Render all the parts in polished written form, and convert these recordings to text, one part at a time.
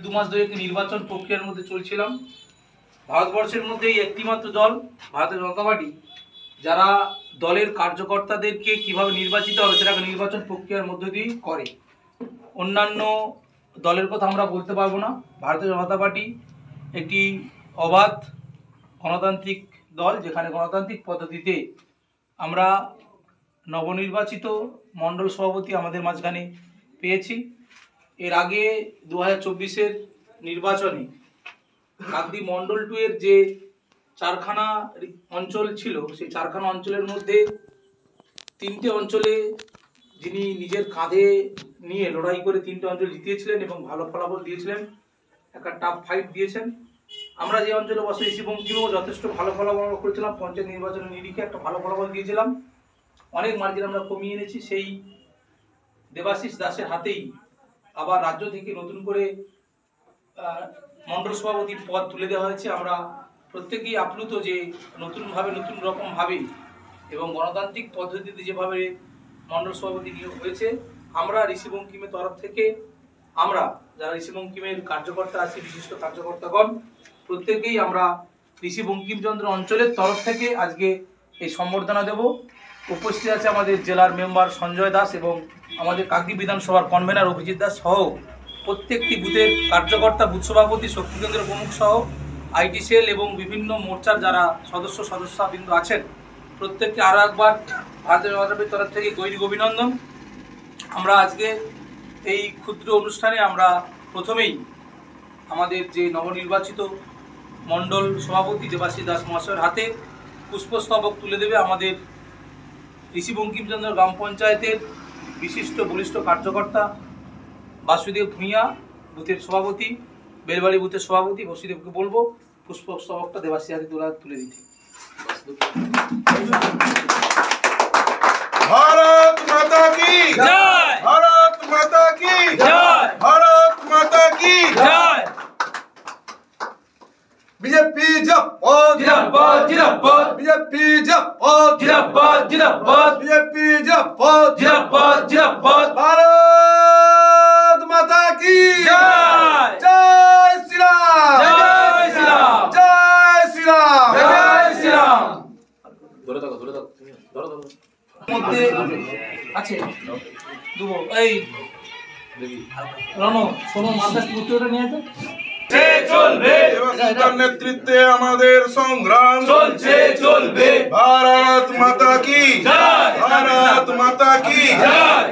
দু মাস ধরে একটি নির্বাচন প্রক্রিয়ার মধ্যে চলছিলাম। ভারতবর্ষের মধ্যেই একটিমাত্র দল ভারতীয় জনতা পার্টি যারা দলের কার্যকর্তাদেরকে কিভাবে নির্বাচিত হবে সেটাকে নির্বাচন প্রক্রিয়ার মধ্য দিয়েই করে। অন্যান্য দলের কথা আমরা বলতে পারবো না। ভারতীয় জনতা পার্টি একটি অবাধ গণতান্ত্রিক দল, যেখানে গণতান্ত্রিক পদ্ধতিতে আমরা নবনির্বাচিত মণ্ডল সভাপতি আমাদের মাঝখানে পেয়েছি। এর আগে 2024-এর নির্বাচনে কাকদ্বীপ মণ্ডল 2 এর যে চারখানা অঞ্চল ছিল, সেই চারখানা অঞ্চলের মধ্যে 3টে অঞ্চলে যিনি নিজের কাঁধে নিয়ে লড়াই করে 3টে অঞ্চল জিতিয়েছিলেন এবং ভালো ফলাফল দিয়েছিলেন, একটা টাফ ফাইট দিয়েছেন। আমরা যে অঞ্চলে বসে ঋষিবঙ্কিমও যথেষ্ট ভালো ফলাফল করেছিলাম, পঞ্চায়েত নির্বাচনের নিরিখে একটা ভালো ফলাফল দিয়েছিলাম, অনেক মার্জিন আমরা কমিয়ে এনেছি। সেই দেবাশিস দাসের হাতেই আবার রাজ্য থেকে নতুন করে মণ্ডল সভাপতির পদ তুলে দেওয়া হয়েছে। আমরা প্রত্যেকেই আপ্লুত যে নতুনভাবে নতুন রকমভাবে এবং গণতান্ত্রিক পদ্ধতিতে যেভাবে মণ্ডল সভাপতি নিয়োগ হয়েছে। আমরা ঋষিবঙ্কিমের তরফ থেকে আমরা যারা ঋষিবঙ্কিমের কার্যকর্তা আছে, বিশিষ্ট কার্যকর্তাগণ, প্রত্যেকেই আমরা ঋষিবঙ্কিমচন্দ্র অঞ্চলের তরফ থেকে আজকে এই সম্বর্ধনা দেব। উপস্থিত আছে আমাদের জেলার মেম্বার সঞ্জয় দাস এবং আমাদের কাকদ্বীপ বিধানসভার কনভেনার অভিজিৎ দাস সহ প্রত্যেকটি বুথের কার্যকর্তা, বুথ সভাপতি, শক্তিকেন্দ্র প্রমুখ সহ আইটি সেল এবং বিভিন্ন মোর্চার যারা সদস্যবৃন্দ আছেন, প্রত্যেককে আরও একবার ভারতীয় জনতা পার্টির তরফ থেকে গৈরিক অভিনন্দন। আমরা আজকে এই ক্ষুদ্র অনুষ্ঠানে আমরা প্রথমেই আমাদের যে নবনির্বাচিত মণ্ডল সভাপতি দেবাশিস দাস মহাশয়ের হাতে পুষ্পস্তবক তুলে দেবে আমাদের ঋষিবঙ্কিমচন্দ্র গ্রাম পঞ্চায়েতের বিশিষ্ট বলিষ্ঠ কার্যকর্তা বাসুদেব ভূঁইয়া, বুথের সভাপতি, বেলবাড়ি বুথের সভাপতি বাসুদেবকে বলবো পুষ্পস্তবকটা দেবাশিস হাতে তুলে দিতে। भारत माता की जय, भारत माता की जय, भारत माता की जय। बीजेपी जिंदाबाद जिंदाबाद जिंदाबाद, बीजेपी जिंदाबाद जिंदाबाद जिंदाबाद, बीजेपी जिंदाबाद जिंदाबाद जिंदाबाद। भारत माता की जय, जय श्री राम, जय श्री राम, जय श्री राम, जय श्री राम। ধরে থাকো মধ্যে আছে দুবো এই রনো শোনো মাদ্রাস উত্তরটা নিয়ে তো চলবে দেবাশিসদার নেতৃত্বে আমাদের সংগ্রাম চলছে চলবে। ভারত মাতা কি জয়, ভারত মাতা কি জয়।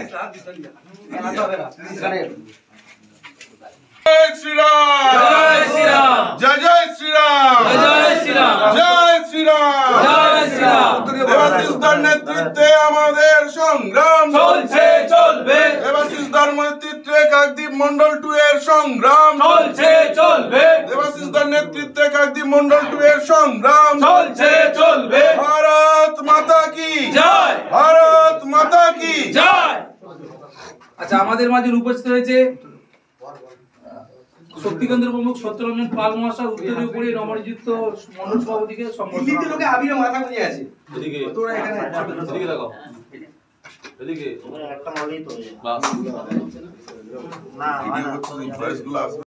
জয় শ্রী রাম, জয় শ্রী রাম, জয় জয় শ্রী রাম, জয় শ্রী রাম, জয় শ্রী রাম, জয় শ্রী রাম। দেবাশিসদার নেতৃত্বে আমাদের সংগ্রাম চলছে চলবে। দেবাশিসদার নেতৃত্বে কাকদ্বীপ মণ্ডল 2 এর সংগ্রাম চলছে চলবে। দেবাশিসদার নেতৃত্বে কাকদ্বীপ মণ্ডল 2 এর সংগ্রাম চলছে চলবে। ভারত মাতা কি জয়, ভারত মাতা কি জয়। আচ্ছা, আমাদের মাঝে উপস্থিত হয়েছে শক্তিকেন্দ্র প্রমুখ সত্যরঞ্জন পাল মহাশয়, উত্তরীয় উপরে নবনিযুক্ত মণ্ডল সভাপতিকে সম্মানিত লোকে আবির মাথা গুঁজে আছে। এদিকে তোরা এখানে এদিকে দেখো, এদিকে একটা মালই তো বাস না